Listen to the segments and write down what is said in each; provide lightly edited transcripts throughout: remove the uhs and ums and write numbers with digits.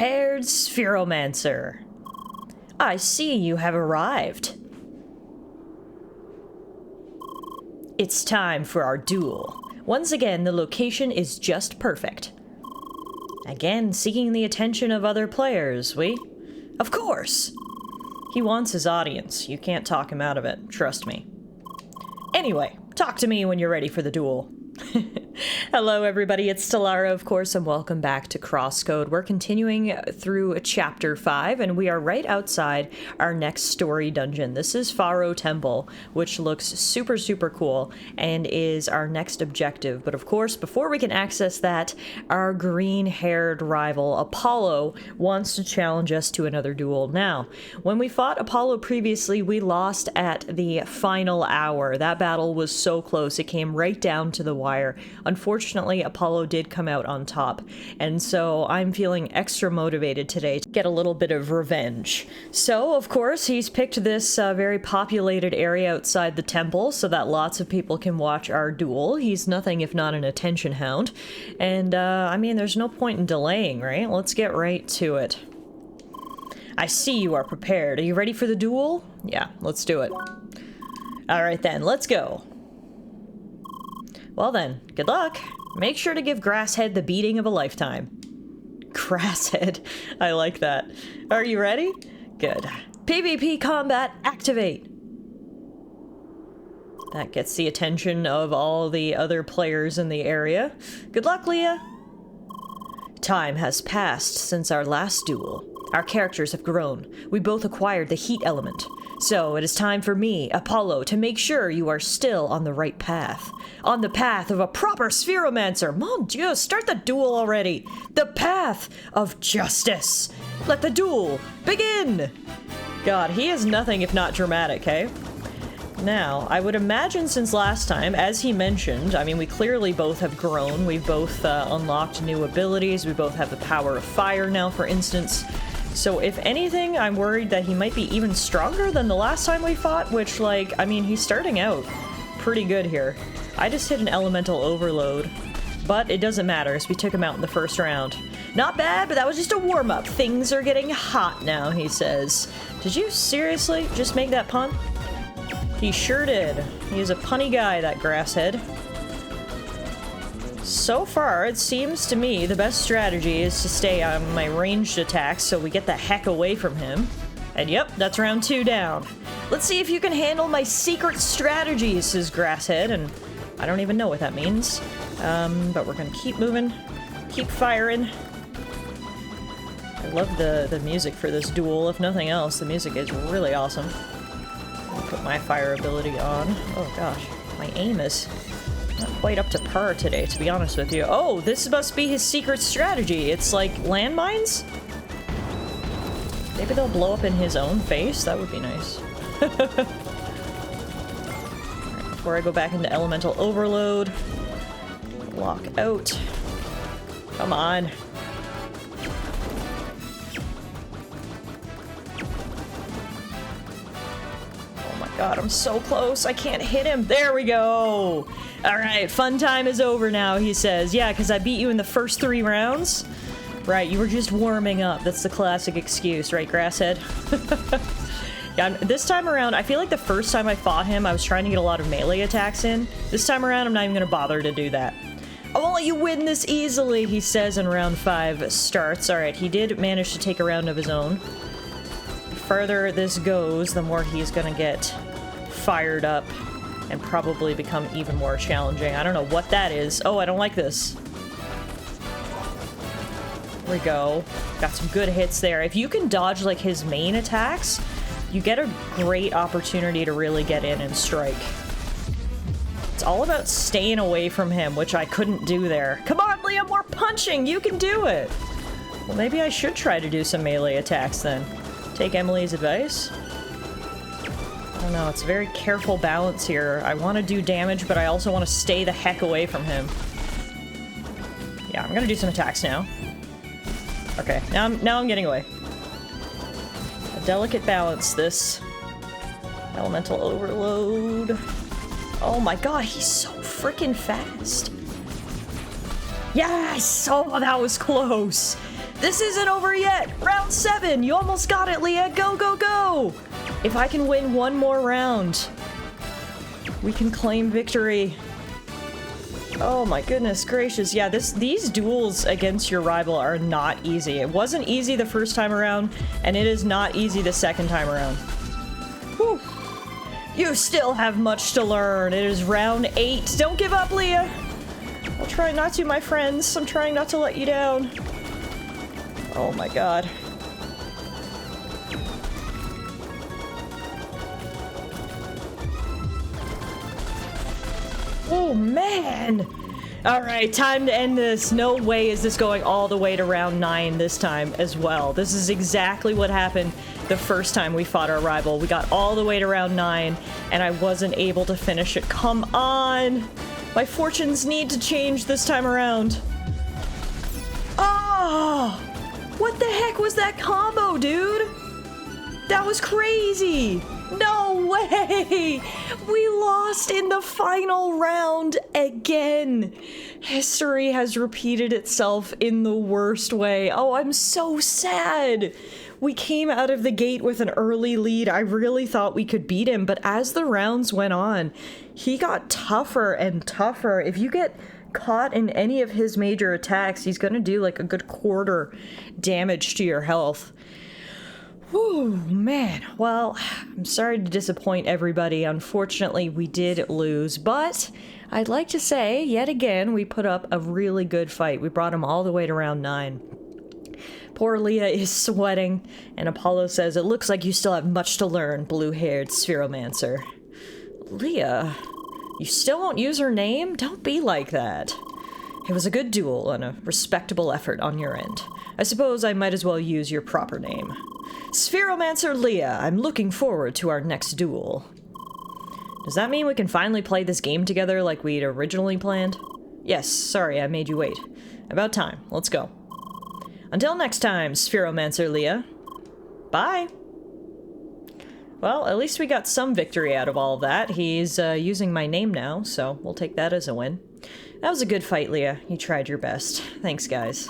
green-haired spheromancer. I see you have arrived. It's time for our duel. Once again, the location is just perfect. Again, seeking the attention of other players, we? Of course! He wants his audience. You can't talk him out of it, trust me. Anyway, talk to me when you're ready for the duel. Hello everybody, it's Tallara, of course, and welcome back to CrossCode. We're continuing through Chapter 5, and we are right outside our next story dungeon. This is Pharaoh Temple, which looks super, super cool, and is our next objective. But of course, before we can access that, our green-haired rival, Apollo, wants to challenge us to another duel. Now, when we fought Apollo previously, we lost at the final hour. That battle was so close, it came right down to the wire. Unfortunately, Apollo did come out on top, and so I'm feeling extra motivated today to get a little bit of revenge. So, of course, he's picked this very populated area outside the temple so that lots of people can watch our duel. He's nothing if not an attention hound, and I mean, there's no point in delaying, right? Let's get right to it. I see you are prepared. Are you ready for the duel? Yeah, let's do it. Alright then, let's go. Well then, good luck. Make sure to give Grasshead the beating of a lifetime. Grasshead. I like that. Are you ready? Good. PvP combat activate. That gets the attention of all the other players in the area. Good luck, Leah. Time has passed since our last duel. Our characters have grown. We both acquired the heat element. So it is time for me, Apollo, to make sure you are still on the right path. On the path of a proper spheromancer. Mon Dieu, start the duel already. The path of justice. Let the duel begin. God, he is nothing if not dramatic, hey? Now, I would imagine since last time, as he mentioned, I mean, we clearly both have grown. We've both unlocked new abilities. We both have the power of fire now, for instance. So if anything, I'm worried that he might be even stronger than the last time we fought, which, like, I mean, he's starting out pretty good here. I just hit an elemental overload, but it doesn't matter as we took him out in the first round. Not bad, but that was just a warm-up. Things are getting hot now, he says. Did you seriously just make that pun? He sure did. He's a punny guy, that Grasshead. So far, it seems to me the best strategy is to stay on my ranged attacks so we get the heck away from him. And yep, that's round 2 down. Let's see if you can handle my secret strategies, says Grasshead, and I don't even know what that means. But we're gonna keep moving, keep firing. I love the music for this duel. If nothing else, the music is really awesome. I'll put my fire ability on. Oh gosh, my aim is not quite up to par today, to be honest with you. Oh, this must be his secret strategy. It's like landmines? Maybe they'll blow up in his own face? That would be nice. Alright, before I go back into elemental overload, lock out. Come on. Oh my god, I'm so close. I can't hit him. There we go. Alright, fun time is over now, he says. Yeah, because I beat you in the first 3 rounds. Right, you were just warming up. That's the classic excuse, right, Grasshead? Yeah, this time around, I feel like the first time I fought him, I was trying to get a lot of melee attacks in. This time around, I'm not even going to bother to do that. I won't let you win this easily, he says in round 5 starts. Alright, he did manage to take a round of his own. The further this goes, the more he's going to get fired up and probably become even more challenging. I don't know what that is. Oh, I don't like this. There we go. Got some good hits there. If you can dodge, like, his main attacks, you get a great opportunity to really get in and strike. It's all about staying away from him, which I couldn't do there. Come on, Liam, more punching! You can do it! Well, maybe I should try to do some melee attacks then. Take Emily's advice. I don't know, it's a very careful balance here. I want to do damage, but I also want to stay the heck away from him. Yeah, I'm gonna do some attacks now. Okay, now I'm getting away. A delicate balance, this. Elemental overload. Oh my god, he's so freaking fast. Yes! Oh, that was close. This isn't over yet! Round 7! You almost got it, Leah! Go, go, go! If I can win one more round, we can claim victory. Oh my goodness gracious. Yeah, these duels against your rival are not easy. It wasn't easy the first time around, and it is not easy the second time around. Whew. You still have much to learn. It is round 8. Don't give up, Leah. I'll try not to, my friends. I'm trying not to let you down. Oh my god. Oh man! Alright, time to end this. No way is this going all the way to round 9 this time as well. This is exactly what happened the first time we fought our rival. We got all the way to round 9, and I wasn't able to finish it. Come on! My fortunes need to change this time around. Oh! What the heck was that combo, dude? That was crazy! No way! We lost in the final round again! History has repeated itself in the worst way. Oh, I'm so sad! We came out of the gate with an early lead. I really thought we could beat him, but as the rounds went on, he got tougher and tougher. If you get caught in any of his major attacks, he's gonna do like a good quarter damage to your health. Whew, man. Well, I'm sorry to disappoint everybody. Unfortunately, we did lose, but I'd like to say, yet again, we put up a really good fight. We brought him all the way to round 9. Poor Leah is sweating, and Apollo says, "It looks like you still have much to learn, blue-haired spheromancer." Leah, you still won't use her name? Don't be like that. It was a good duel and a respectable effort on your end. I suppose I might as well use your proper name. Spheromancer Leah, I'm looking forward to our next duel. Does that mean we can finally play this game together like we'd originally planned? Yes, sorry I made you wait. About time. Let's go. Until next time, Spheromancer Leah. Bye! Well, at least we got some victory out of all of that. He's using my name now, so we'll take that as a win. That was a good fight, Leah. You tried your best. Thanks, guys.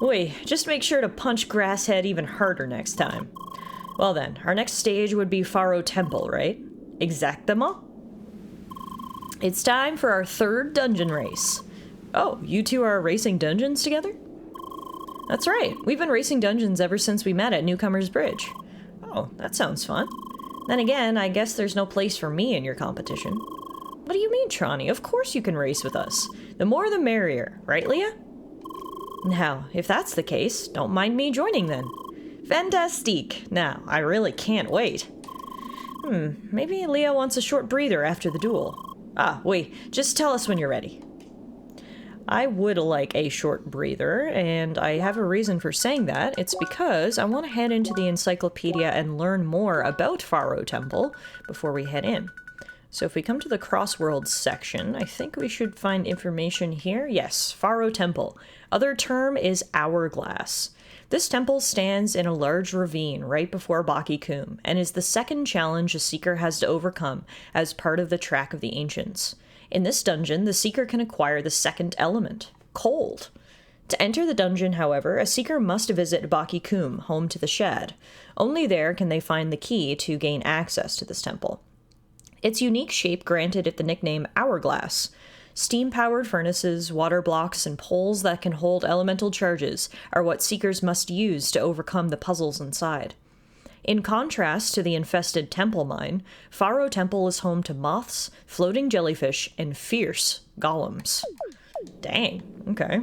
Oi, just make sure to punch Grasshead even harder next time. Well then, our next stage would be Pharaoh Temple, right? Exactement. It's time for our 3rd dungeon race. Oh, you two are racing dungeons together? That's right, we've been racing dungeons ever since we met at Newcomer's Bridge. Oh, that sounds fun. Then again, I guess there's no place for me in your competition. What do you mean, Trani? Of course you can race with us. The more the merrier, right, Leah? Now, if that's the case, don't mind me joining then. Fantastique. Now, I really can't wait. Maybe Leah wants a short breather after the duel. Ah, wait, just tell us when you're ready. I would like a short breather, and I have a reason for saying that. It's because I want to head into the encyclopedia and learn more about Pharaoh Temple before we head in. So if we come to the CrossWorlds section, I think we should find information here. Yes, Pharaoh Temple. Other term is Hourglass. This temple stands in a large ravine right before Baki Kum, and is the second challenge a seeker has to overcome as part of the Track of the Ancients. In this dungeon, the seeker can acquire the second element, cold. To enter the dungeon, however, a seeker must visit Baki Kum, home to the Shad. Only there can they find the key to gain access to this temple. Its unique shape granted it the nickname Hourglass. Steam-powered furnaces, water blocks, and poles that can hold elemental charges are what seekers must use to overcome the puzzles inside. In contrast to the infested temple mine, Pharaoh Temple is home to moths, floating jellyfish, and fierce golems. Dang, okay.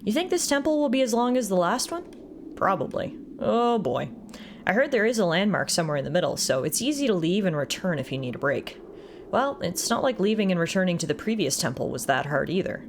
You think this temple will be as long as the last one? Probably. Oh boy. I heard there is a landmark somewhere in the middle, so it's easy to leave and return if you need a break. Well, it's not like leaving and returning to the previous temple was that hard either.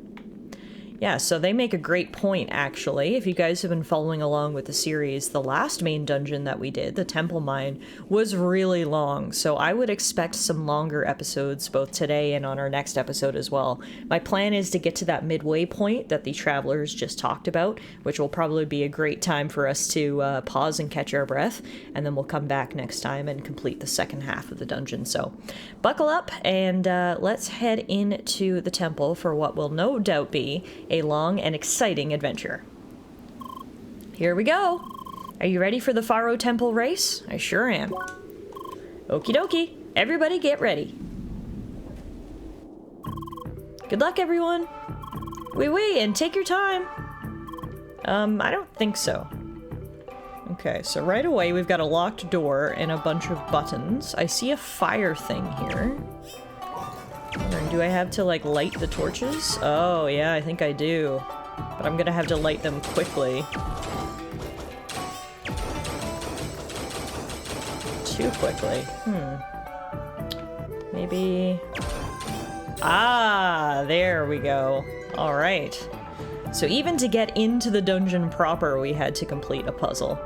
Yeah, so they make a great point, actually. If you guys have been following along with the series, the last main dungeon that we did, the Temple Mine, was really long, so I would expect some longer episodes both today and on our next episode as well. My plan is to get to that midway point that the travelers just talked about, which will probably be a great time for us to pause and catch our breath, and then we'll come back next time and complete the second half of the dungeon. So buckle up, and let's head into the temple for what will no doubt be a long and exciting adventure. Here we go. Are you ready for the Pharaoh Temple race? I sure am. Okie dokie. Everybody get ready. Good luck, everyone. Wait, and take your time. I don't think so. Okay, so right away we've got a locked door and a bunch of buttons. I see a fire thing here. Do I have to, like, light the torches? Oh, yeah, I think I do. But I'm gonna have to light them quickly. Too quickly. Maybe... Ah, there we go. Alright. So even to get into the dungeon proper, we had to complete a puzzle.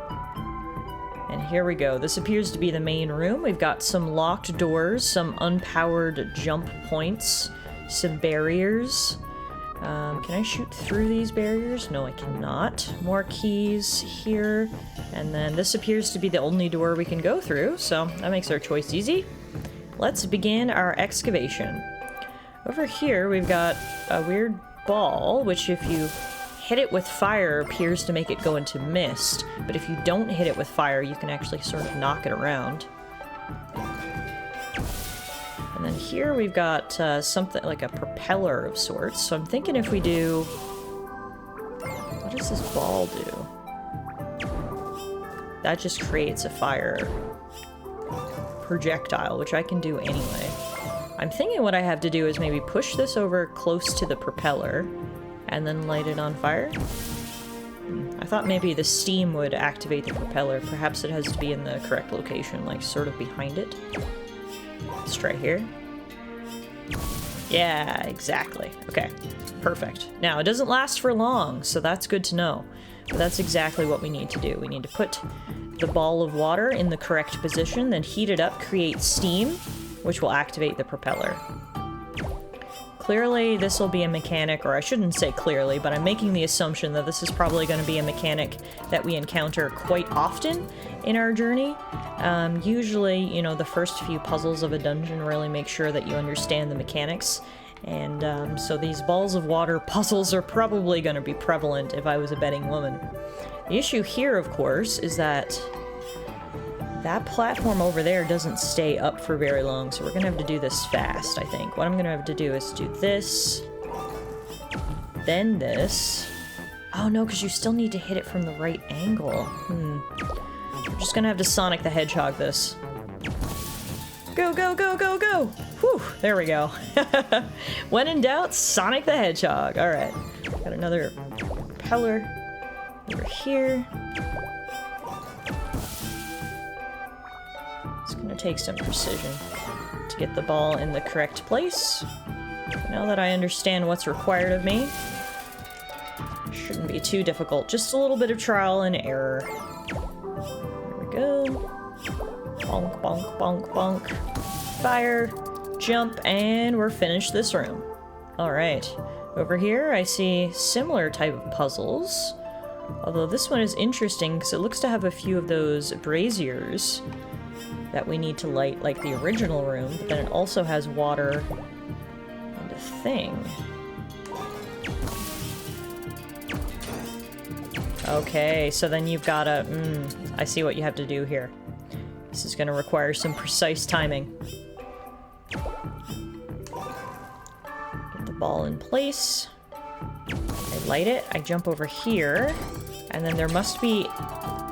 And here we go. This appears to be the main room. We've got some locked doors, some unpowered jump points, some barriers. Can I shoot through these barriers? No, I cannot. More keys here. And then this appears to be the only door we can go through, so that makes our choice easy. Let's begin our excavation. Over here, we've got a weird ball, which if you hit it with fire appears to make it go into mist, but if you don't hit it with fire, you can actually sort of knock it around. And then here we've got something like a propeller of sorts, so I'm thinking if we do... What does this ball do? That just creates a fire projectile, which I can do anyway. I'm thinking what I have to do is maybe push this over close to the propeller and then light it on fire. I thought maybe the steam would activate the propeller. Perhaps it has to be in the correct location, like sort of behind it. Let's try here. Yeah, exactly. Okay, perfect. Now, it doesn't last for long, so that's good to know. But that's exactly what we need to do. We need to put the ball of water in the correct position, then heat it up, create steam, which will activate the propeller. Clearly, this will be a mechanic, or I shouldn't say clearly, but I'm making the assumption that this is probably going to be a mechanic that we encounter quite often in our journey. Usually, you know, the first few puzzles of a dungeon really make sure that you understand the mechanics, and so these balls of water puzzles are probably going to be prevalent if I was a betting woman. The issue here, of course, is that that platform over there doesn't stay up for very long, so we're gonna have to do this fast, I think. What I'm gonna have to do is do this, then this. Oh no, because you still need to hit it from the right angle. We're just gonna have to Sonic the Hedgehog this. Go, go, go, go, go! Whew, there we go. When in doubt, Sonic the Hedgehog. Alright, got another propeller over here. It's gonna take some precision to get the ball in the correct place. Now that I understand what's required of me, it shouldn't be too difficult. Just a little bit of trial and error. There we go. Bonk, bonk, bonk, bonk. Fire, jump, and we're finished this room. Alright. Over here, I see similar type of puzzles. Although this one is interesting because it looks to have a few of those braziers that we need to light like the original room, but then it also has water and a thing. Okay, so then you've gotta... I see what you have to do here. This is gonna require some precise timing. Get the ball in place. I light it, I jump over here, and then there must be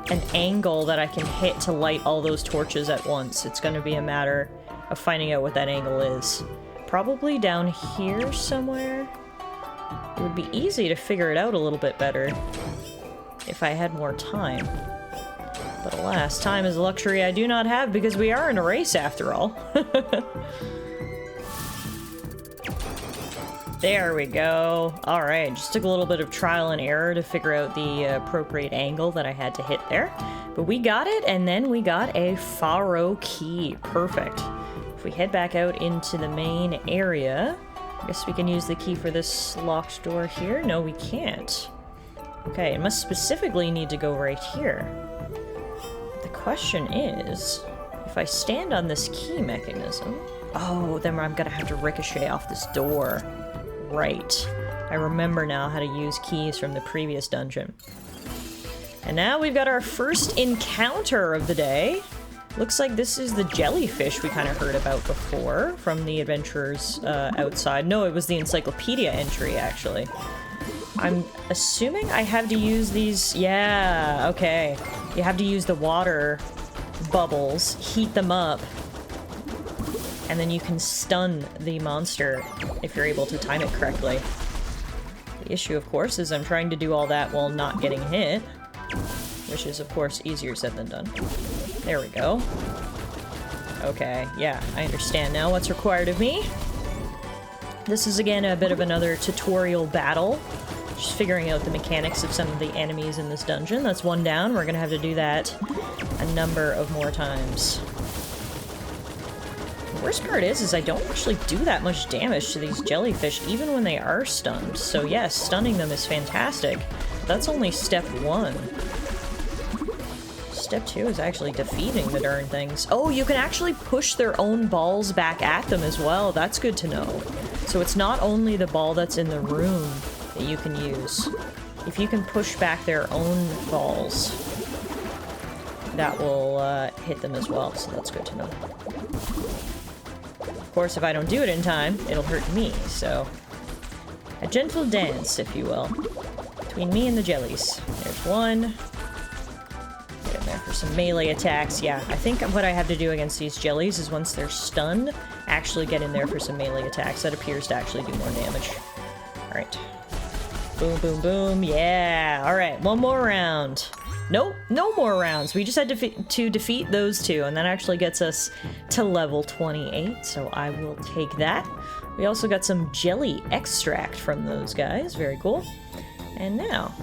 an angle that I can hit to light all those torches at once. It's going to be a matter of finding out what that angle is. Probably down here somewhere. It would be easy to figure it out a little bit better if I had more time. But alas, time is a luxury I do not have because we are in a race after all. There we go. Alright, just took a little bit of trial and error to figure out the appropriate angle that I had to hit there. But we got it, and then we got a Pharaoh key. Perfect. If we head back out into the main area, I guess we can use the key for this locked door here. No, we can't. Okay, it must specifically need to go right here. The question is, if I stand on this key mechanism... Oh, then I'm gonna have to ricochet off this door. Right. I remember now how to use keys from the previous dungeon. And now we've got our first encounter of the day. Looks like this is the jellyfish we kind of heard about before from the adventurers outside. No, it was the encyclopedia entry, actually. I'm assuming I have to use these... Yeah, okay. You have to use the water bubbles, heat them up, and then you can stun the monster if you're able to time it correctly. The issue, of course, is I'm trying to do all that while not getting hit, which is, of course, easier said than done. There we go. Okay, yeah, I understand now what's required of me. This is, again, a bit of another tutorial battle. Just figuring out the mechanics of some of the enemies in this dungeon. That's one down. We're gonna have to do that a number of more times. The worst part is I don't actually do that much damage to these jellyfish, even when they are stunned. So yes, stunning them is fantastic. That's only step 1. Step 2 is actually defeating the darn things. Oh, you can actually push their own balls back at them as well. That's good to know. So it's not only the ball that's in the room that you can use. If you can push back their own balls, that will hit them as well, so that's good to know. Of course, if I don't do it in time, it'll hurt me, so... A gentle dance, if you will, between me and the jellies. There's one. Get in there for some melee attacks. Yeah, I think what I have to do against these jellies is once they're stunned, actually get in there for some melee attacks. That appears to actually do more damage. Alright. Boom, boom, boom. Yeah. Alright, one more round. Nope, no more rounds. We just had to defeat those two, and that actually gets us to level 28, so I will take that. We also got some jelly extract from those guys. Very cool. And now,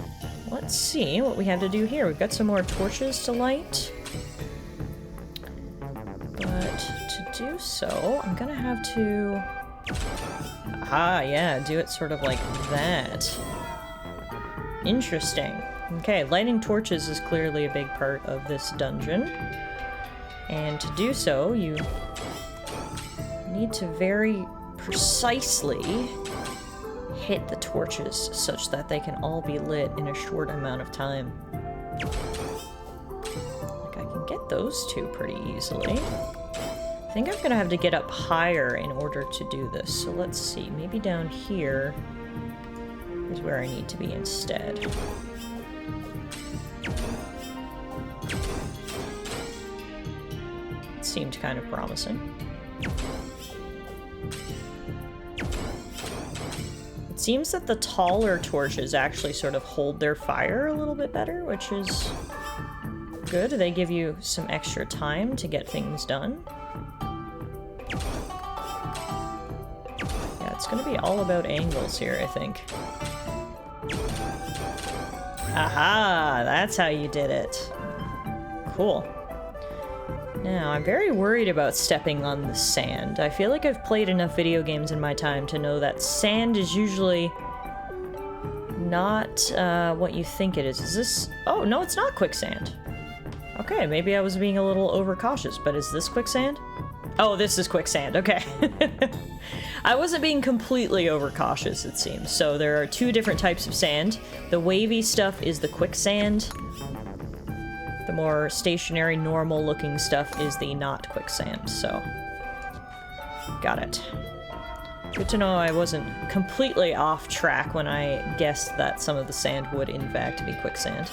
let's see what we have to do here. We've got some more torches to light. But to do so, I'm gonna have to... Aha, yeah, do it sort of like that. Interesting. Okay, lighting torches is clearly a big part of this dungeon. And to do so, you need to very precisely hit the torches such that they can all be lit in a short amount of time. Like, I can get those two pretty easily. I think I'm gonna have to get up higher in order to do this. So let's see, maybe down here is where I need to be instead. It seemed kind of promising. It seems that the taller torches actually sort of hold their fire a little bit better, which is good. They give you some extra time to get things done. Yeah, it's gonna be all about angles here, I think. Aha! That's how you did it. Cool. Now, I'm very worried about stepping on the sand. I feel like I've played enough video games in my time to know that sand is usually not what you think it is. Is this... Oh, no, it's not quicksand. Okay, maybe I was being a little overcautious, but is this quicksand? Oh, this is quicksand, okay. I wasn't being completely overcautious, it seems. So there are two different types of sand. The wavy stuff is the quicksand. The more stationary, normal-looking stuff is the not quicksand, so... Got it. Good to know I wasn't completely off track when I guessed that some of the sand would, in fact, be quicksand.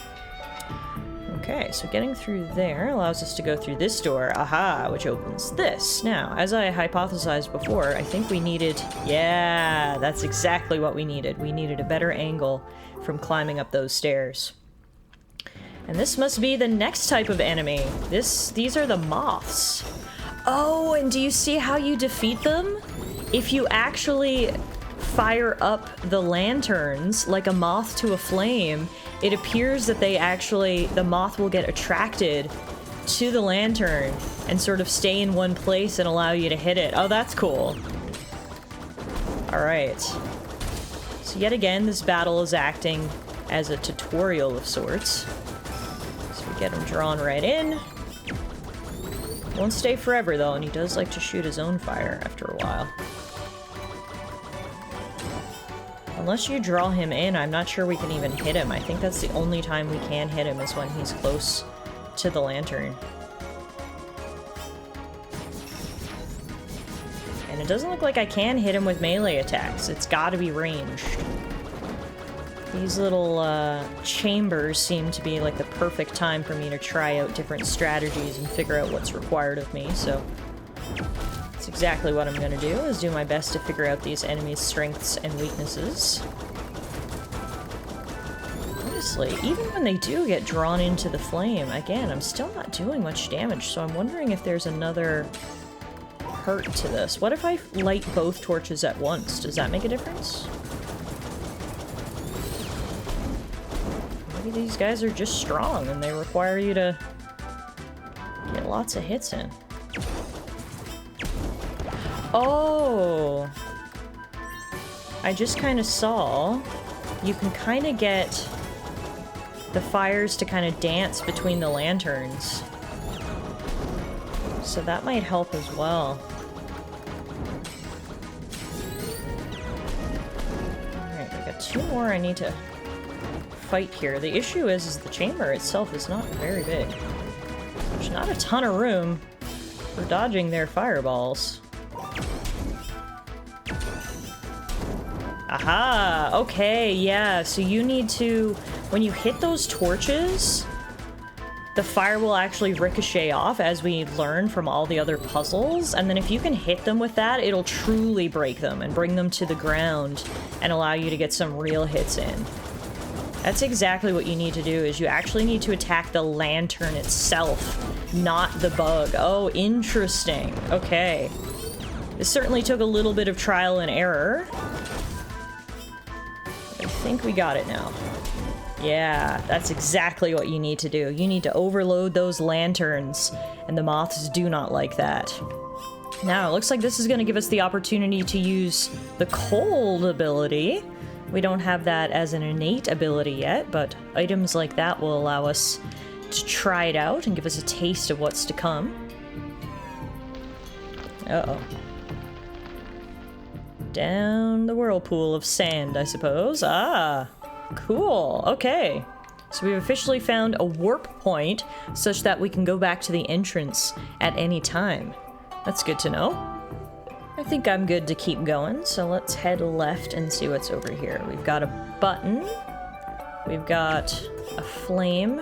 Okay, so getting through there allows us to go through this door, aha, which opens this. Now, as I hypothesized before, I think we needed... Yeah, that's exactly what we needed. We needed a better angle from climbing up those stairs. And this must be the next type of enemy. These are the moths. Oh, and do you see how you defeat them? If you actually fire up the lanterns like a moth to a flame, it appears that the moth will get attracted to the lantern and sort of stay in one place and allow you to hit it. Oh, that's cool. Alright. So yet again, this battle is acting as a tutorial of sorts. Get him drawn right in. Won't stay forever though, and he does like to shoot his own fire after a while. Unless you draw him in, I'm not sure we can even hit him. I think that's the only time we can hit him is when he's close to the lantern. And it doesn't look like I can hit him with melee attacks. It's gotta be ranged. These little chambers seem to be like the perfect time for me to try out different strategies and figure out what's required of me, so that's exactly what I'm gonna do, is do my best to figure out these enemies' strengths and weaknesses. Honestly, even when they do get drawn into the flame, again, I'm still not doing much damage, so I'm wondering if there's another part to this. What if I light both torches at once? Does that make a difference? Maybe these guys are just strong and they require you to get lots of hits in. Oh! I just kind of saw you can kind of get the fires to kind of dance between the lanterns. So that might help as well. Alright, we got 2 more I need to fight here. The issue is the chamber itself is not very big. There's not a ton of room for dodging their fireballs. Aha! Okay, yeah, so you need to... When you hit those torches, the fire will actually ricochet off, as we learn from all the other puzzles, and then if you can hit them with that, it'll truly break them and bring them to the ground and allow you to get some real hits in. That's exactly what you need to do, is you actually need to attack the lantern itself, not the bug. Oh, interesting. Okay. This certainly took a little bit of trial and error. I think we got it now. Yeah, that's exactly what you need to do. You need to overload those lanterns, and the moths do not like that. Now, it looks like this is going to give us the opportunity to use the cold ability. We don't have that as an innate ability yet, but items like that will allow us to try it out and give us a taste of what's to come. Uh-oh. Down the whirlpool of sand, I suppose. Ah! Cool, okay. So we've officially found a warp point such that we can go back to the entrance at any time. That's good to know. I think I'm good to keep going, so let's head left and see what's over here. We've got a button. We've got a flame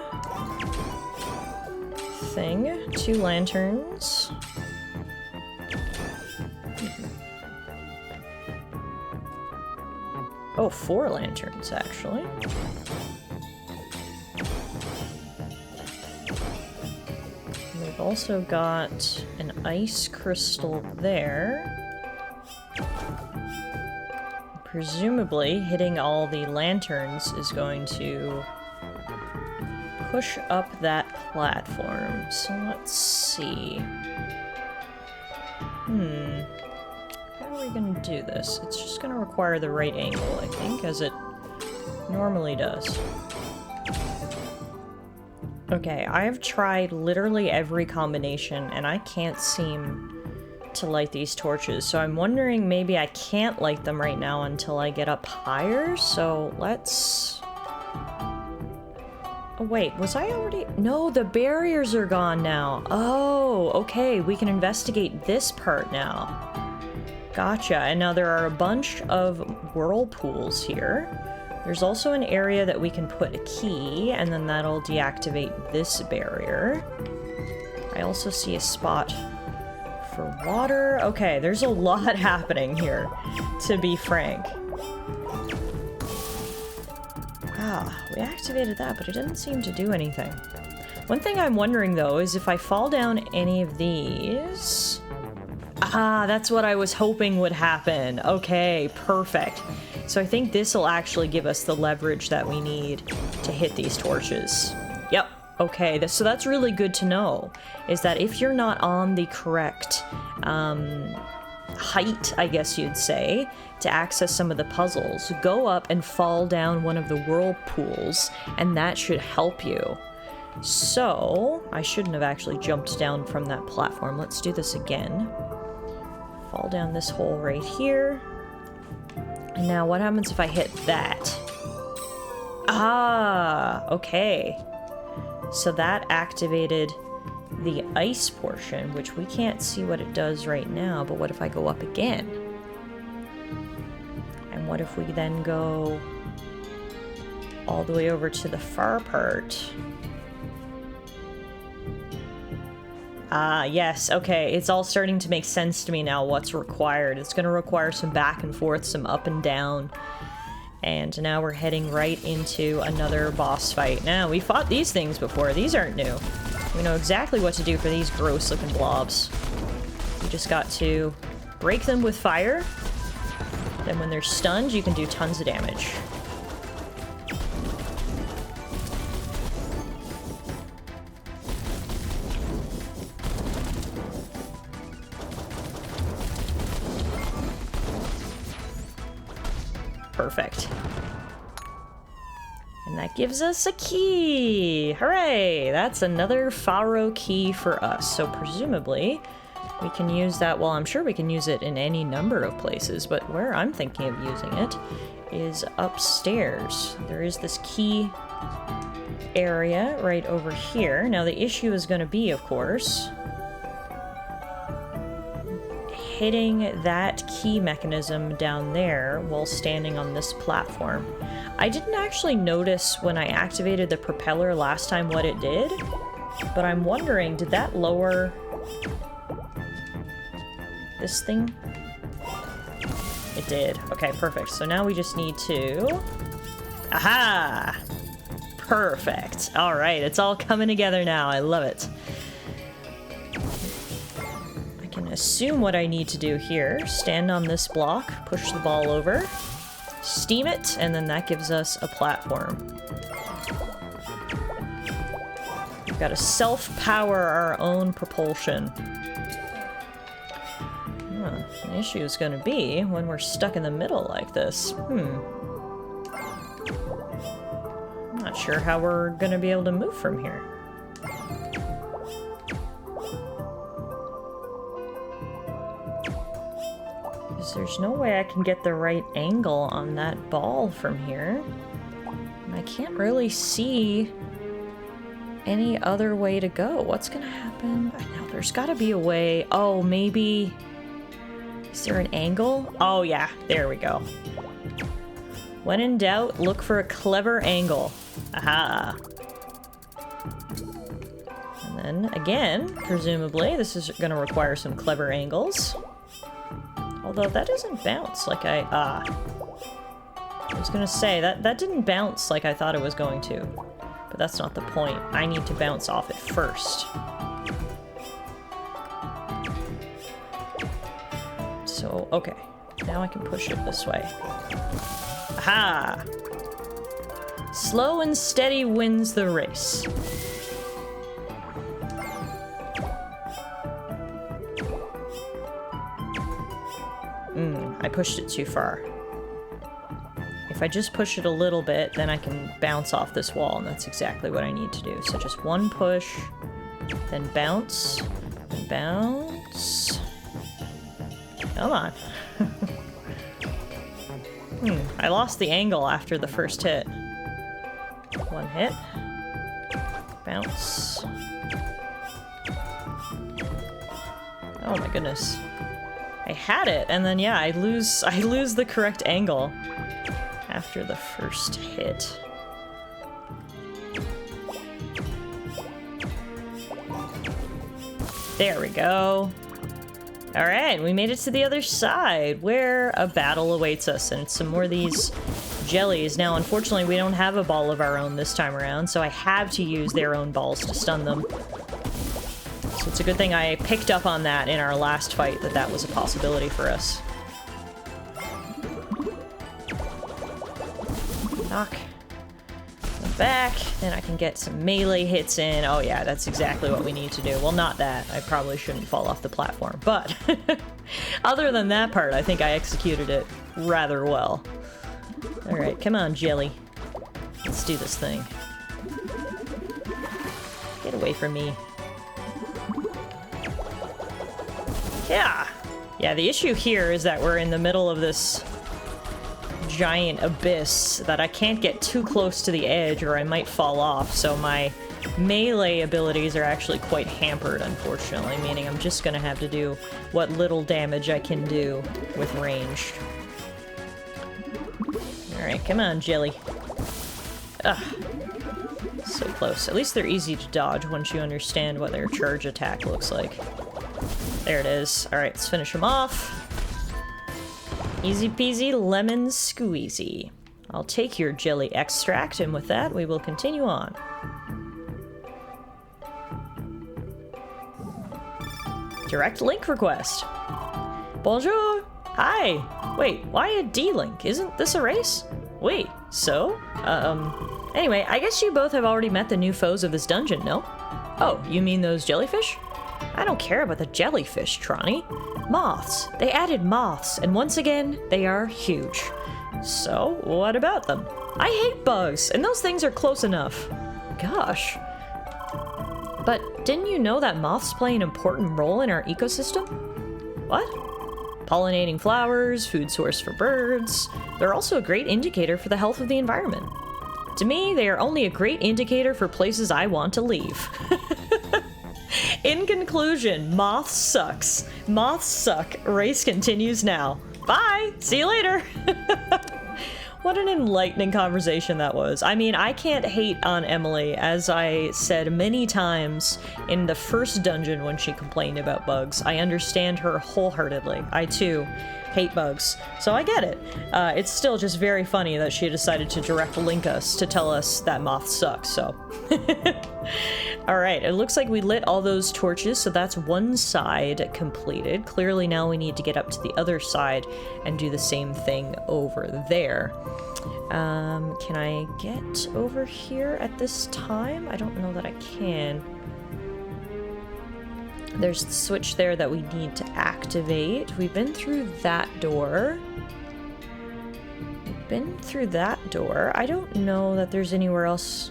thing. 2 lanterns. Oh, 4 lanterns, actually. We've also got an ice crystal there. Presumably, hitting all the lanterns is going to push up that platform. So let's see. How are we gonna do this? It's just gonna require the right angle, I think, as it normally does. Okay, I've tried literally every combination, and I can't seem to light these torches, so I'm wondering maybe I can't light them right now until I get up higher, so let's... Oh, wait, was I already... No, the barriers are gone now. Oh, okay, we can investigate this part now. Gotcha, and now there are a bunch of whirlpools here. There's also an area that we can put a key, and then that'll deactivate this barrier. I also see a spot for water. Okay, there's a lot happening here, to be frank. Ah, we activated that, but it didn't seem to do anything. One thing I'm wondering, though, is if I fall down any of these... Ah, that's what I was hoping would happen. Okay, perfect. So I think this will actually give us the leverage that we need to hit these torches. Yep. Okay, so that's really good to know, is that if you're not on the correct height, I guess you'd say, to access some of the puzzles, go up and fall down one of the whirlpools, and that should help you. So, I shouldn't have actually jumped down from that platform. Let's do this again. Fall down this hole right here. And now what happens if I hit that? Ah, okay. So that activated the ice portion, which we can't see what it does right now, but what if I go up again? And what if we then go all the way over to the far part? Ah, yes, okay, it's all starting to make sense to me now what's required. It's gonna require some back and forth, some up and down. And now we're heading right into another boss fight. Now, we fought these things before. These aren't new. We know exactly what to do for these gross-looking blobs. You just got to break them with fire. Then when they're stunned, you can do tons of damage. Perfect. And that gives us a key! Hooray! That's another Pharaoh key for us. So presumably, we can use that, well, I'm sure we can use it in any number of places, but where I'm thinking of using it is upstairs. There is this key area right over here. Now the issue is going to be, of course, hitting that key mechanism down there while standing on this platform. I didn't actually notice when I activated the propeller last time what it did, but I'm wondering, did that lower this thing? It did. Okay, perfect. So now we just need to... Aha! Perfect. All right, it's all coming together now. I love it. Assume what I need to do here. Stand on this block, push the ball over, steam it, and then that gives us a platform. We've got to self-power our own propulsion. The issue is going to be when we're stuck in the middle like this. I'm not sure how we're going to be able to move from here. There's no way I can get the right angle on that ball from here. And I can't really see any other way to go. What's gonna happen? I know, there's gotta be a way. Oh, maybe... Is there an angle? Oh yeah, there we go. When in doubt, look for a clever angle. Aha! And then, again, presumably, this is gonna require some clever angles. Although that doesn't bounce like I was gonna say, that didn't bounce like I thought it was going to. But that's not the point. I need to bounce off it first. So, okay. Now I can push it this way. Aha! Slow and steady wins the race. I pushed it too far. If I just push it a little bit, then I can bounce off this wall, and that's exactly what I need to do. So just one push, then bounce, and bounce. Come on. I lost the angle after the first hit. One hit. Bounce. Oh my goodness. I had it, and then yeah, I lose the correct angle after the first hit. There we go. Alright, we made it to the other side, where a battle awaits us, and it's some more of these jellies. Now, unfortunately, we don't have a ball of our own this time around, so I have to use their own balls to stun them. So it's a good thing I picked up on that in our last fight, that was a possibility for us. Knock. Back, then I can get some melee hits in. Oh yeah, that's exactly what we need to do. Well, not that. I probably shouldn't fall off the platform, but other than that part, I think I executed it rather well. Alright, come on, jelly. Let's do this thing. Get away from me. Yeah! Yeah, the issue here is that we're in the middle of this giant abyss that I can't get too close to the edge or I might fall off, so my melee abilities are actually quite hampered, unfortunately, meaning I'm just gonna have to do what little damage I can do with ranged. Alright, come on, jelly. Ugh. So close. At least they're easy to dodge once you understand what their charge attack looks like. There it is. Alright, let's finish them off. Easy peasy lemon squeezy. I'll take your jelly extract, and with that, we will continue on. Direct link request. Bonjour. Hi. Wait, why a D-link? Isn't this a race? Wait, so? Anyway, I guess you both have already met the new foes of this dungeon, no? Oh, you mean those jellyfish? I don't care about the jellyfish, Tronny. Moths. They added moths, and once again, they are huge. So, what about them? I hate bugs, and those things are close enough. Gosh. But didn't you know that moths play an important role in our ecosystem? What? Pollinating flowers, food source for birds. They're also a great indicator for the health of the environment. To me, they are only a great indicator for places I want to leave. In conclusion, moths sucks. Moths suck. Race continues now. Bye! See you later! What an enlightening conversation that was. I mean, I can't hate on Emily, as I said many times in the first dungeon when she complained about bugs. I understand her wholeheartedly. I, too, hate bugs. So I get it. It's still just very funny that she decided to direct link us to tell us that moths suck, so... Alright, it looks like we lit all those torches, so that's one side completed. Clearly now we need to get up to the other side and do the same thing over there. Can I get over here at this time? I don't know that I can. There's the switch there that we need to activate. We've been through that door. We've been through that door. I don't know that there's anywhere else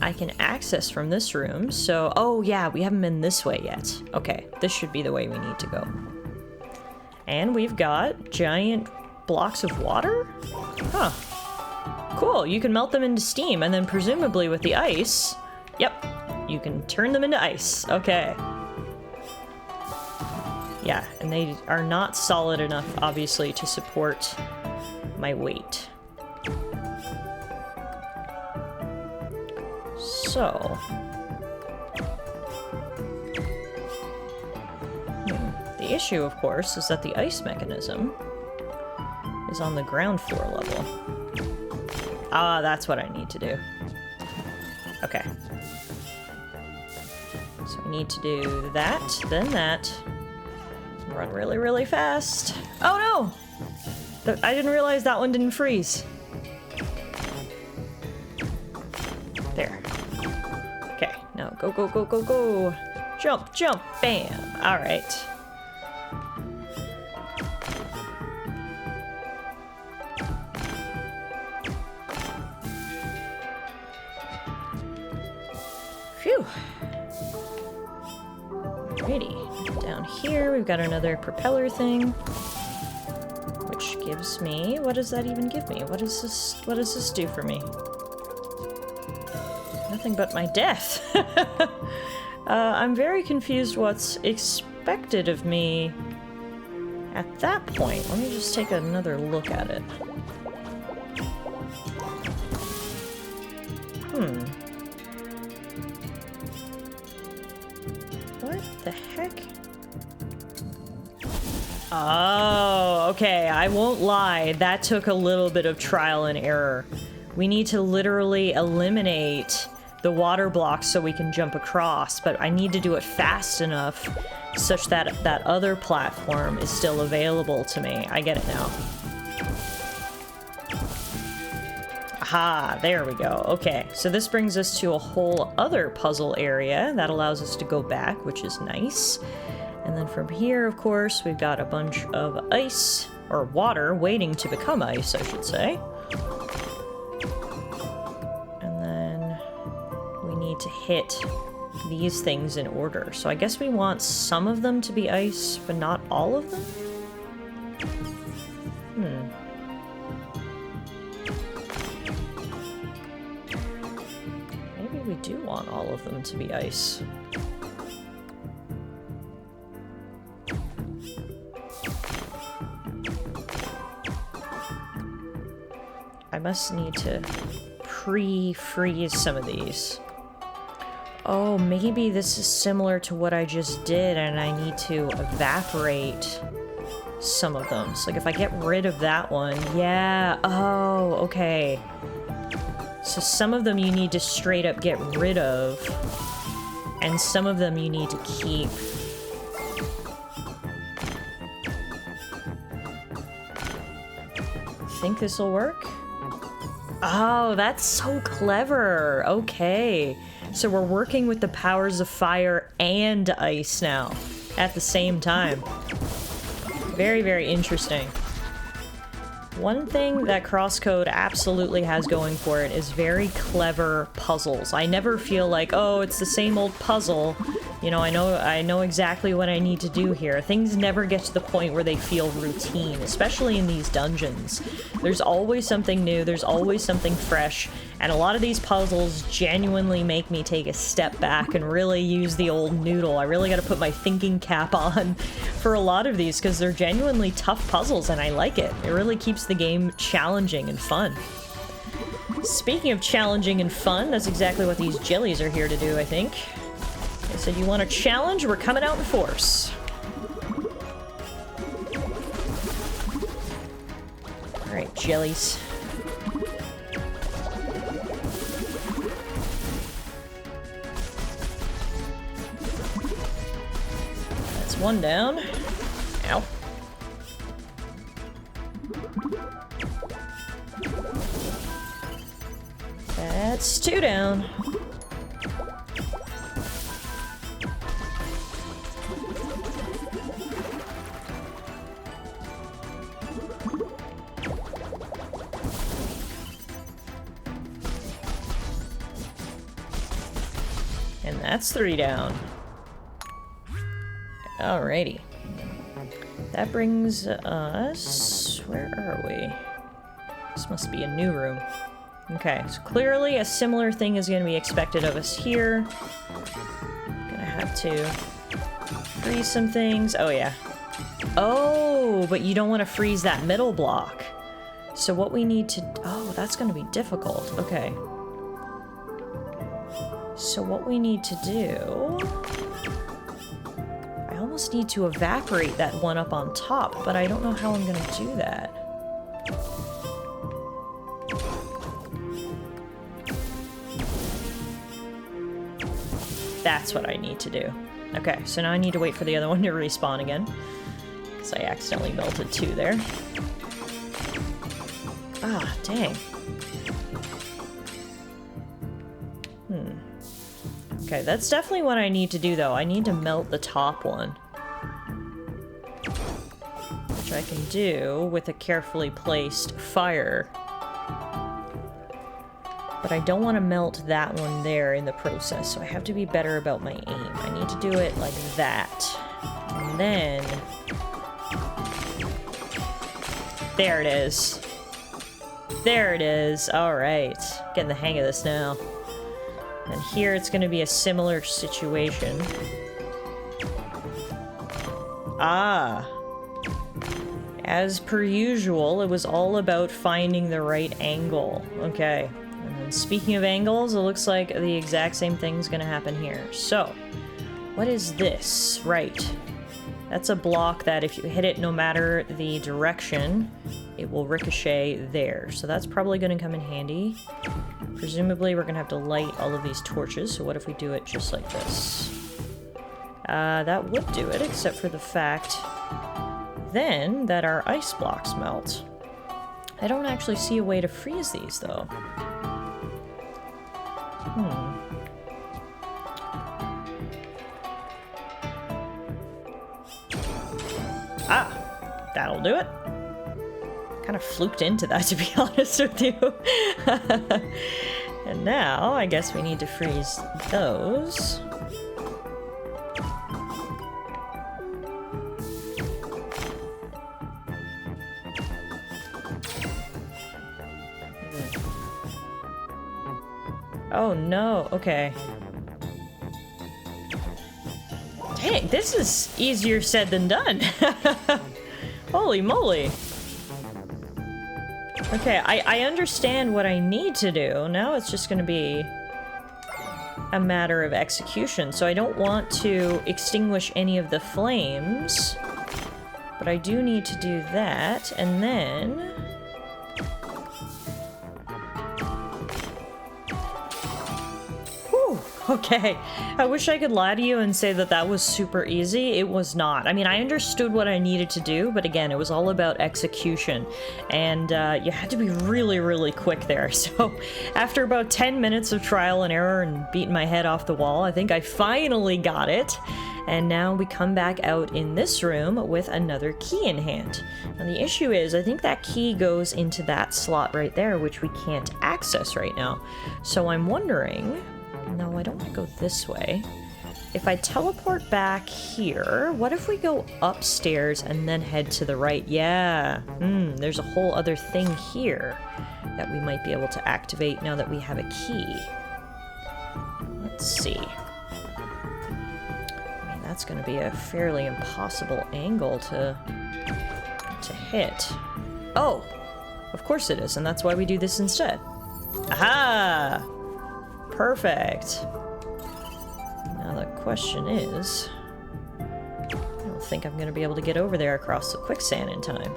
I can access from this room, so... Oh, yeah, we haven't been this way yet. Okay, this should be the way we need to go. And we've got giant blocks of water? Huh. Cool, you can melt them into steam, and then presumably with the ice... Yep, you can turn them into ice. Okay. Yeah, and they are not solid enough, obviously, to support my weight. So... The issue, of course, is that the ice mechanism is on the ground floor level. Ah, that's what I need to do. Okay. So we need to do that, then that. Run really, really fast. Oh no! I didn't realize that one didn't freeze. There. Okay, now go, go, go, go, go. Jump, jump, bam. All right. Phew. Alrighty. Down here, we've got another propeller thing. Which gives me... What does that even give me? What does this do for me? Nothing but my death. I'm very confused what's expected of me at that point. Let me just take another look at it. What the heck? Oh, okay. I won't lie. That took a little bit of trial and error. We need to literally eliminate the water blocks so we can jump across, but I need to do it fast enough such that that other platform is still available to me. I get it now. Aha, there we go. Okay, so this brings us to a whole other puzzle area that allows us to go back, which is nice. And then from here, of course, we've got a bunch of ice, or water, waiting to become ice, I should say. And then we need to hit these things in order. So I guess we want some of them to be ice, but not all of them? we do want all of them to be ice. I must need to pre-freeze some of these. Oh, maybe this is similar to what I just did and I need to evaporate some of them. So like if I get rid of that one, yeah, oh, okay. So some of them you need to straight up get rid of, and some of them you need to keep. Think this will work? Oh, that's so clever. Okay. So we're working with the powers of fire and ice now at the same time. Very, very interesting. One thing that CrossCode absolutely has going for it is very clever puzzles. I never feel like, oh, it's the same old puzzle. You know, I know exactly what I need to do here. Things never get to the point where they feel routine, especially in these dungeons. There's always something new, there's always something fresh, and a lot of these puzzles genuinely make me take a step back and really use the old noodle. I really gotta put my thinking cap on for a lot of these, because they're genuinely tough puzzles, and I like it. It really keeps the game challenging and fun. Speaking of challenging and fun, that's exactly what these jellies are here to do, I think. They said, you want a challenge? We're coming out in force. Alright, jellies. That's one down. Ow. That's two down. And that's three down. Alrighty. That brings us... where are we? This must be a new room. Okay, so clearly a similar thing is going to be expected of us here. Gonna have to freeze some things. Oh, yeah. Oh, but you don't want to freeze that middle block. So what we need to... oh, that's going to be difficult. Okay. So what we need to do... I almost need to evaporate that one up on top, but I don't know how I'm going to do that. That's what I need to do. Okay, so now I need to wait for the other one to respawn again. Because I accidentally melted two there. Ah, dang. Okay, that's definitely what I need to do, though. I need to melt the top one. Which I can do with a carefully placed fire. But I don't want to melt that one there in the process, so I have to be better about my aim. I need to do it like that. And then... there it is. There it is. Alright. Getting the hang of this now. And here it's going to be a similar situation. Ah. As per usual, it was all about finding the right angle. Okay. And then speaking of angles, it looks like the exact same thing's going to happen here. So, what is this? Right. That's a block that if you hit it, no matter the direction, it will ricochet there. So that's probably going to come in handy. Presumably we're going to have to light all of these torches, so what if we do it just like this? That would do it, except for the fact then that our ice blocks melt. I don't actually see a way to freeze these, though. Ah! That'll do it. Kind of fluked into that, to be honest with you. And now, I guess we need to freeze those. Oh no, okay. Dang, this is easier said than done. Holy moly. Okay, I understand what I need to do. Now it's just gonna be a matter of execution. So I don't want to extinguish any of the flames, but I do need to do that, and then... Whew, okay. I wish I could lie to you and say that that was super easy. It was not. I mean, I understood what I needed to do, but again, it was all about execution. And you had to be really, really quick there. So after about 10 minutes of trial and error and beating my head off the wall, I think I finally got it. And now we come back out in this room with another key in hand. And the issue is, I think that key goes into that slot right there, which we can't access right now. So I'm wondering... No, I don't want to go this way. If I teleport back here, what if we go upstairs and then head to the right? Yeah. There's a whole other thing here that we might be able to activate now that we have a key. Let's see. I mean, that's going to be a fairly impossible angle to hit. Oh! Of course it is, and that's why we do this instead. Aha! Perfect. Now the question is, I don't think I'm going to be able to get over there across the quicksand in time.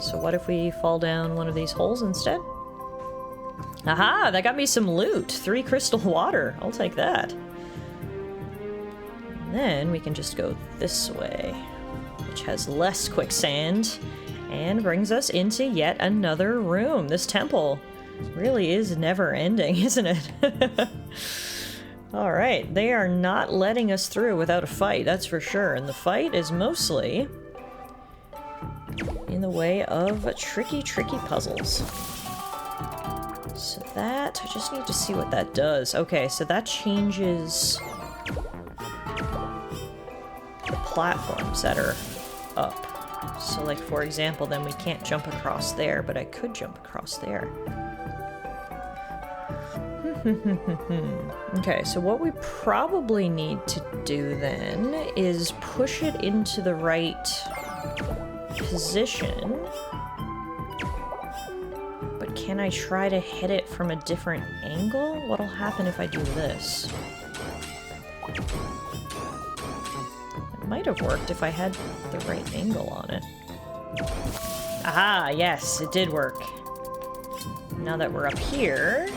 So what if we fall down one of these holes instead? Aha! That got me some loot. 3 crystal water. I'll take that. And then we can just go this way, which has less quicksand, and brings us into yet another room. This temple really is never ending, isn't it? Alright, they are not letting us through without a fight, that's for sure. And the fight is mostly in the way of tricky, tricky puzzles. So that, I just need to see what that does. Okay, so that changes the platforms that are up. So like, for example, then we can't jump across there, but I could jump across there. Okay, so what we probably need to do then is push it into the right position. But can I try to hit it from a different angle? What'll happen if I do this? It might have worked if I had the right angle on it. Aha, yes, it did work. Now that we're up here...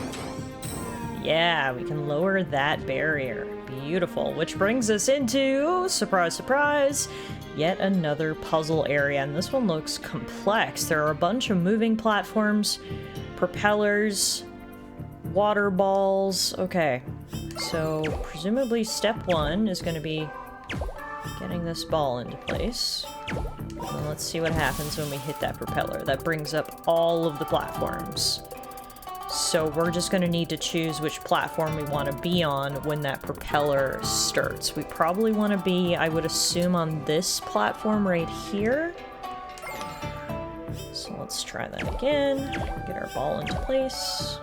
Yeah, we can lower that barrier. Beautiful. Which brings us into, surprise, surprise, yet another puzzle area. And this one looks complex. There are a bunch of moving platforms, propellers, water balls. Okay, so presumably step 1 is going to be getting this ball into place. And let's see what happens when we hit that propeller. That brings up all of the platforms. So we're just going to need to choose which platform we want to be on when that propeller starts. We probably want to be, I would assume, on this platform right here. So let's try that again. Get our ball into place.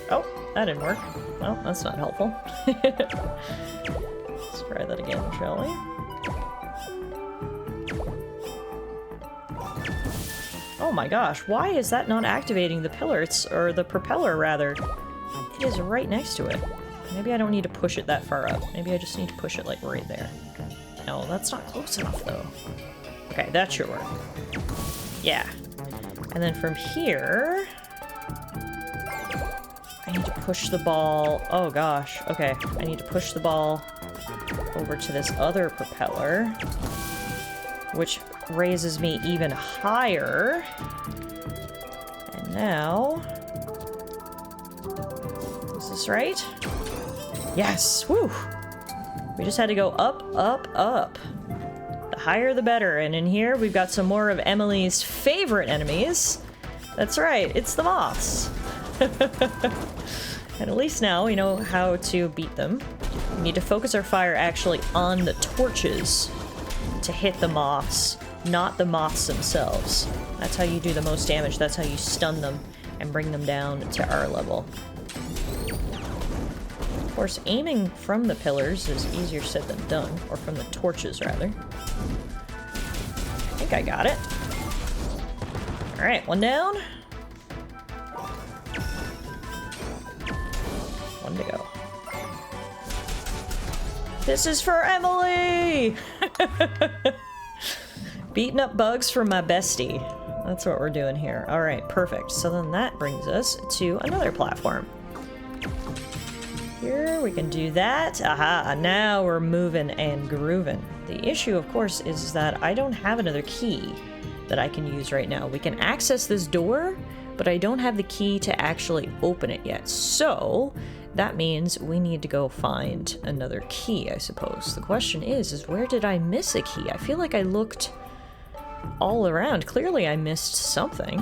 Oh, that didn't work. Well, that's not helpful. Let's try that again, shall we? Oh my gosh, why is that not activating the pillar? Or the propeller, rather. It is right next to it. Maybe I don't need to push it that far up. Maybe I just need to push it, like, right there. No, that's not close enough, though. Okay, that should work. Yeah. And then from here... I need to push the ball... Oh gosh, okay. I need to push the ball over to this other propeller, which raises me even higher. And now... Is this right? Yes! Woo! We just had to go up, up, up. The higher the better. And in here, we've got some more of Emily's favorite enemies. That's right, it's the moths. And at least now we know how to beat them. We need to focus our fire actually on the torches to hit the moths, not the moths themselves. That's how you do the most damage. That's how you stun them and bring them down to our level. Of course, aiming from the pillars is easier said than done. Or from the torches, rather. I think I got it. Alright, one down. One to go. This is for Emily! Beating up bugs for my bestie. That's what we're doing here. Alright, perfect. So then that brings us to another platform. Here, we can do that. Aha, now we're moving and grooving. The issue, of course, is that I don't have another key that I can use right now. We can access this door, but I don't have the key to actually open it yet. So, that means we need to go find another key, I suppose. The question is where did I miss a key? I feel like I looked all around. Clearly I missed something.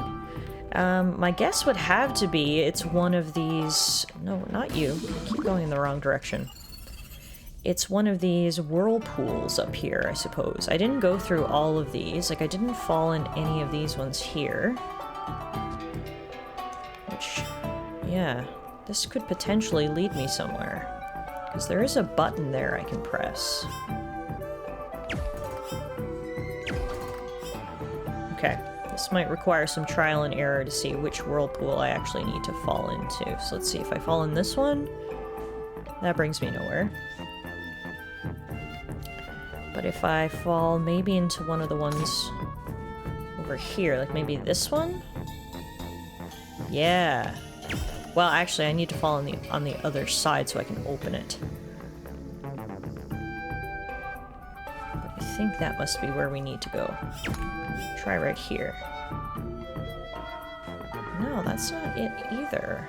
My guess would have to be it's one of these... No, not you. Keep going in the wrong direction. It's one of these whirlpools up here, I suppose. I didn't go through all of these. Like, I didn't fall in any of these ones here. Which, yeah, this could potentially lead me somewhere. Because there is a button there I can press. Okay. This might require some trial and error to see which whirlpool I actually need to fall into. So let's see, if I fall in this one, that brings me nowhere. But if I fall maybe into one of the ones over here, like maybe this one? Yeah. Well, actually, I need to fall on the other side so I can open it. But I think that must be where we need to go. Try right here. No, that's not it either.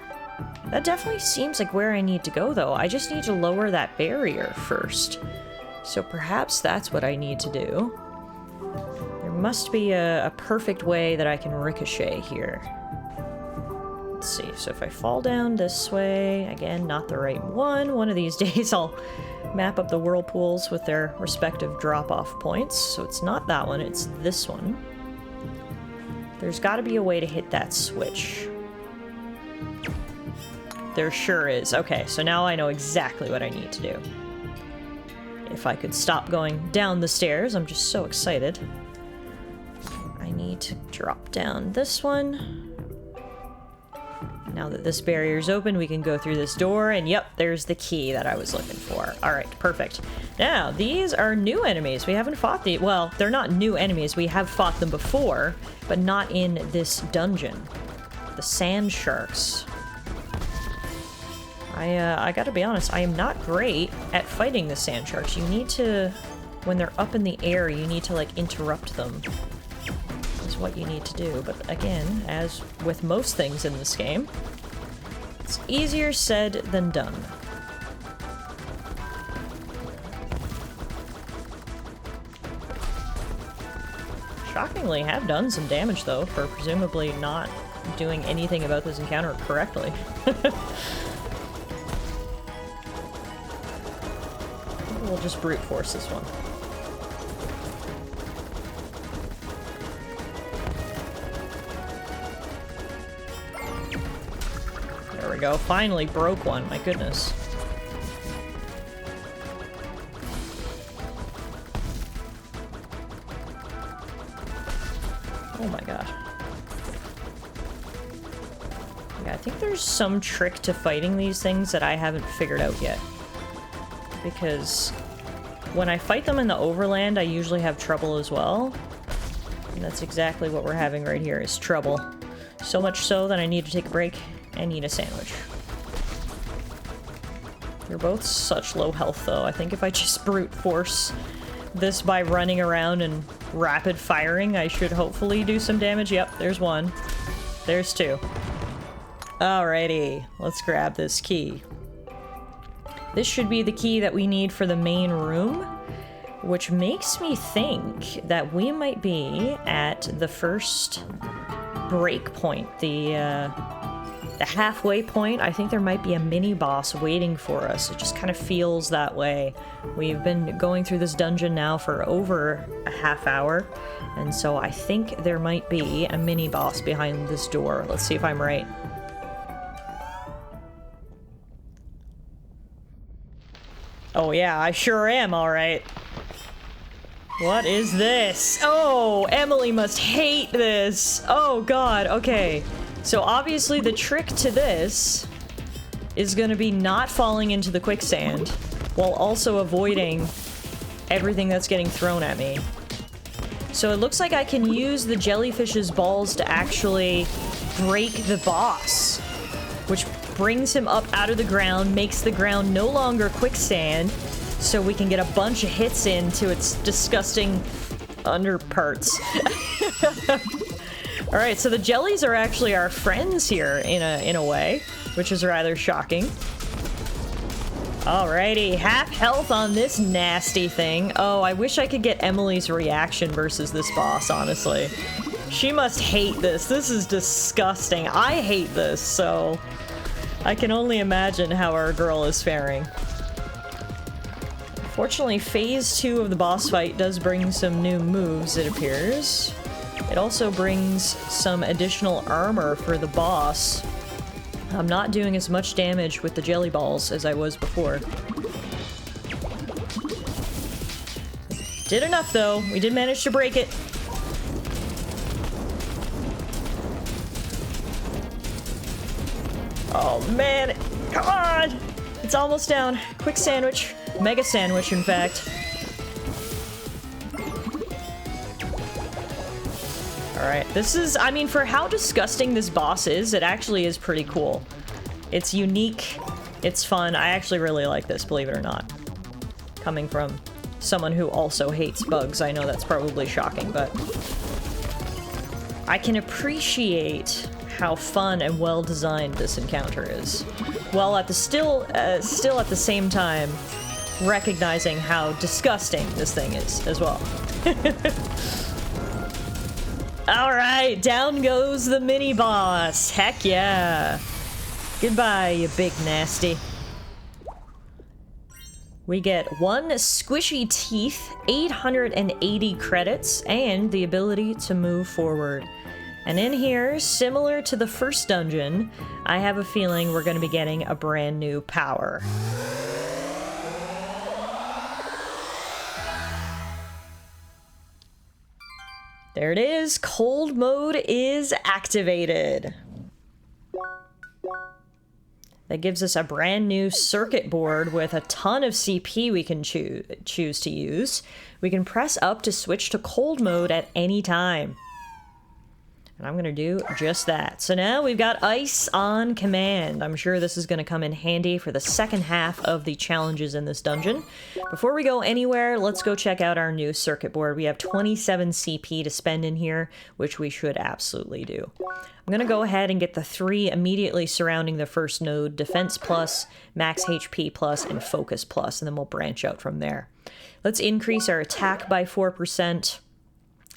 That definitely seems like where I need to go, though. I just need to lower that barrier first. So perhaps that's what I need to do. There must be a perfect way that I can ricochet here. Let's see, so if I fall down this way, again, not the right one. One of these days I'll map up the whirlpools with their respective drop-off points. So it's not that one, it's this one. There's got to be a way to hit that switch. There sure is. Okay, so now I know exactly what I need to do. If I could stop going down the stairs, I'm just so excited. I need to drop down this one. Now that this barrier's open, we can go through this door, and yep, there's the key that I was looking for. Alright, perfect. Now, these are new enemies. We haven't fought the... Well, they're not new enemies. We have fought them before, but not in this dungeon. The sand sharks. I gotta be honest, I am not great at fighting the sand sharks. You need to... When they're up in the air, you need to, like, interrupt them. Is what you need to do. But again, as with most things in this game, it's easier said than done. Shockingly, have done some damage, though, for presumably not doing anything about this encounter correctly. We'll just brute force this one. There we go. Finally broke one. My goodness. Oh my god. Yeah, I think there's some trick to fighting these things that I haven't figured out yet. Because when I fight them in the overland, I usually have trouble as well. And that's exactly what we're having right here, is trouble. So much so that I need to take a break and eat a sandwich. They're both such low health, though. I think if I just brute force this by running around and rapid firing, I should hopefully do some damage. Yep, there's one. There's two. Alrighty, let's grab this key. This should be the key that we need for the main room, which makes me think that we might be at the first break point, the the halfway point, I think there might be a mini-boss waiting for us. It just kind of feels that way. We've been going through this dungeon now for over a half hour, and so I think there might be a mini-boss behind this door. Let's see if I'm right. Oh yeah, I sure am, alright. What is this? Oh, Emily must hate this. Oh god, okay. So obviously the trick to this is gonna be not falling into the quicksand while also avoiding everything that's getting thrown at me. So it looks like I can use the jellyfish's balls to actually break the boss, which brings him up out of the ground, makes the ground no longer quicksand, so we can get a bunch of hits into its disgusting underparts. Alright, so the jellies are actually our friends here in a way, which is rather shocking. Alrighty, half health on this nasty thing. Oh, I wish I could get Emily's reaction versus this boss, honestly. She must hate this. This is disgusting. I hate this, so I can only imagine how our girl is faring. Fortunately, phase 2 of the boss fight does bring some new moves, it appears. It also brings some additional armor for the boss. I'm not doing as much damage with the jelly balls as I was before. Did enough though. We did manage to break it. Oh man, come on! It's almost down. Quick sandwich. Mega sandwich, in fact. Alright, this is, I mean, for how disgusting this boss is, it actually is pretty cool. It's unique, it's fun. I actually really like this, believe it or not. Coming from someone who also hates bugs, I know that's probably shocking, but I can appreciate how fun and well designed this encounter is, while at the still at the same time recognizing how disgusting this thing is as well. Alright, down goes the mini-boss. Heck yeah. Goodbye, you big nasty. We get 1 squishy teeth, 880 credits, and the ability to move forward. And in here, similar to the first dungeon, I have a feeling we're going to be getting a brand new power. There it is, cold mode is activated. That gives us a brand new circuit board with a ton of CP we can choose to use. We can press up to switch to cold mode at any time. And I'm gonna do just that. So now we've got ice on command. I'm sure this is gonna come in handy for the second half of the challenges in this dungeon. Before we go anywhere, let's go check out our new circuit board. We have 27 CP to spend in here, which we should absolutely do. I'm gonna go ahead and get the 3 immediately surrounding the first node: Defense Plus, Max HP Plus, and Focus Plus, and then we'll branch out from there. Let's increase our attack by 4%.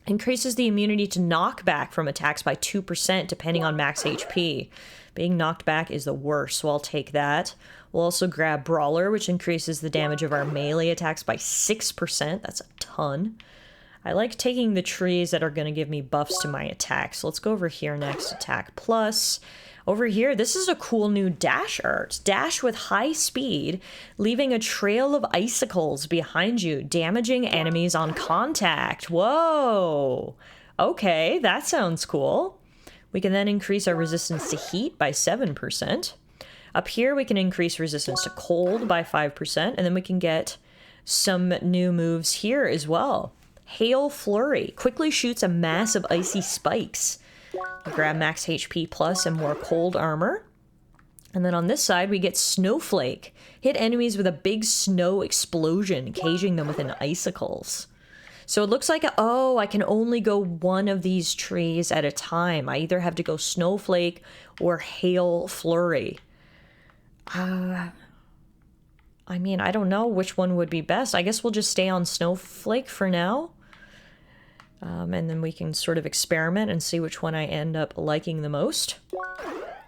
Increases the immunity to knockback from attacks by 2% depending on max HP. Being knocked back is the worst, so I'll take that. We'll also grab Brawler, which increases the damage of our melee attacks by 6%. That's a ton. I like taking the trees that are going to give me buffs to my attacks. So let's go over here next. Attack Plus. Over here, this is a cool new dash art. Dash with high speed, leaving a trail of icicles behind you, damaging enemies on contact. Whoa! Okay, that sounds cool. We can then increase our resistance to heat by 7%. Up here, we can increase resistance to cold by 5%, and then we can get some new moves here as well. Hail Flurry quickly shoots a mass of icy spikes. We grab max HP plus and more cold armor. And then on this side, we get Snowflake. Hit enemies with a big snow explosion, caging them within icicles. So it looks like, oh, I can only go one of these trees at a time. I either have to go Snowflake or Hail Flurry. I mean, I don't know which one would be best. I guess we'll just stay on Snowflake for now. And then we can sort of experiment and see which one I end up liking the most.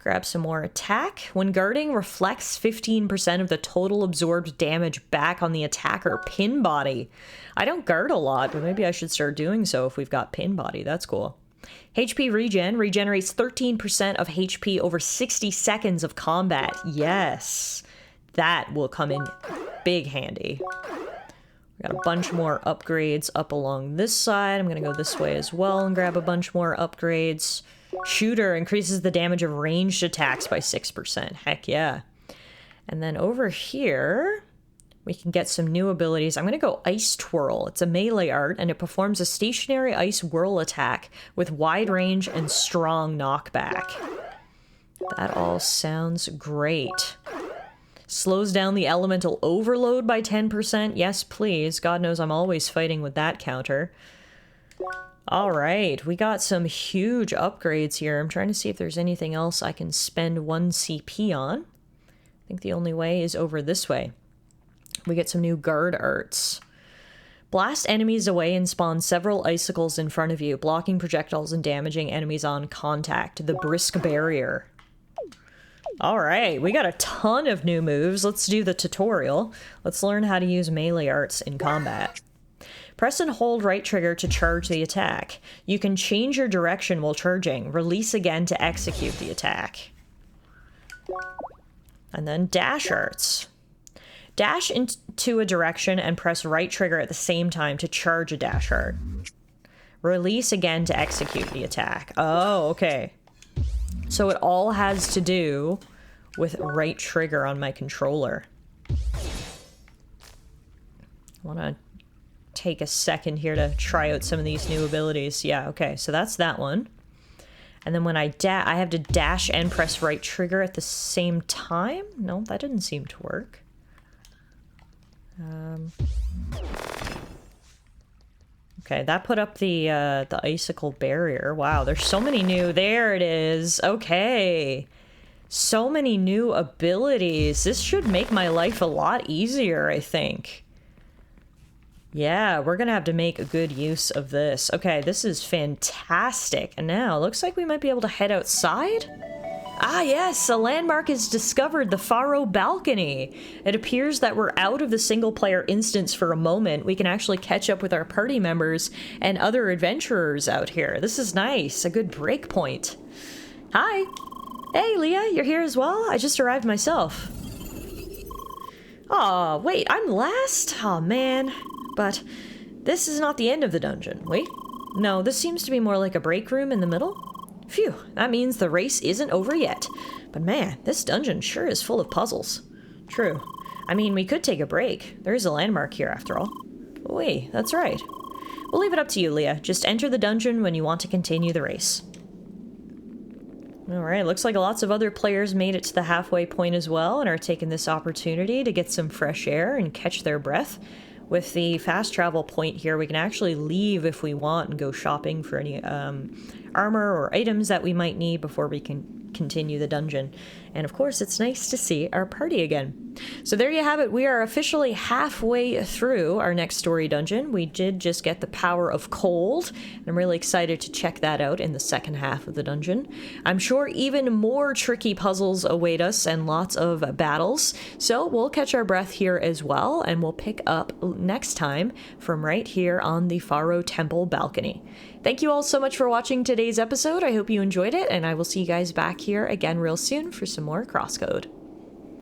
Grab some more attack. When guarding, reflects 15% of the total absorbed damage back on the attacker. Pin body. I don't guard a lot, but maybe I should start doing so if we've got pin body. That's cool. HP regen. Regenerates 13% of HP over 60 seconds of combat. Yes. That will come in big handy. We got a bunch more upgrades up along this side. I'm going to go this way as well and grab a bunch more upgrades. Shooter increases the damage of ranged attacks by 6%. Heck yeah. And then over here, we can get some new abilities. I'm going to go Ice Twirl. It's a melee art, and it performs a stationary ice whirl attack with wide range and strong knockback. That all sounds great. Slows down the elemental overload by 10%. Yes, please. God knows I'm always fighting with that counter. All right, we got some huge upgrades here. I'm trying to see if there's anything else I can spend 1 CP on. I think the only way is over this way. We get some new guard arts. Blast enemies away and spawn several icicles in front of you, blocking projectiles and damaging enemies on contact. The Brisk Barrier. All right, we got a ton of new moves. Let's do the tutorial. Let's learn how to use melee arts in combat. Press and hold right trigger to charge the attack. You can change your direction while charging. Release again to execute the attack. And then dash arts. Dash into a direction and press right trigger at the same time to charge a dash art. Release again to execute the attack. Oh, okay. So it all has to do with right trigger on my controller. I want to take a second here to try out some of these new abilities. Yeah, okay, so that's that one. And then when I have to dash and press right trigger at the same time? No, that didn't seem to work. Okay, that put up the icicle barrier. Wow, there's so many new... There it is. Okay. So many new abilities. This should make my life a lot easier, I think. Yeah, we're gonna have to make a good use of this. Okay, this is fantastic. And now, looks like we might be able to head outside? Ah yes, a landmark is discovered, the Faro Balcony. It appears that we're out of the single-player instance for a moment. We can actually catch up with our party members and other adventurers out here. This is nice, a good break point. Hi. Hey, Leah, you're here as well? I just arrived myself. Aw, wait, I'm last? Aw, man. But this is not the end of the dungeon. Wait. No, this seems to be more like a break room in the middle. Phew, that means the race isn't over yet. But man, this dungeon sure is full of puzzles. True. I mean, we could take a break. There is a landmark here after all. Wait, that's right. We'll leave it up to you, Leah. Just enter the dungeon when you want to continue the race. Alright, looks like lots of other players made it to the halfway point as well and are taking this opportunity to get some fresh air and catch their breath. With the fast travel point here, we can actually leave if we want and go shopping for any armor or items that we might need before we can continue the dungeon. And of course, it's nice to see our party again. So there you have it. We are officially halfway through our next story dungeon. We did just get the power of cold, and I'm really excited to check that out in the second half of the dungeon. I'm sure even more tricky puzzles await us and lots of battles, so we'll catch our breath here as well, and we'll pick up next time from right here on the Faro Temple balcony. Thank you all so much for watching today's episode. I hope you enjoyed it, and I will see you guys back here again real soon for some more CrossCode.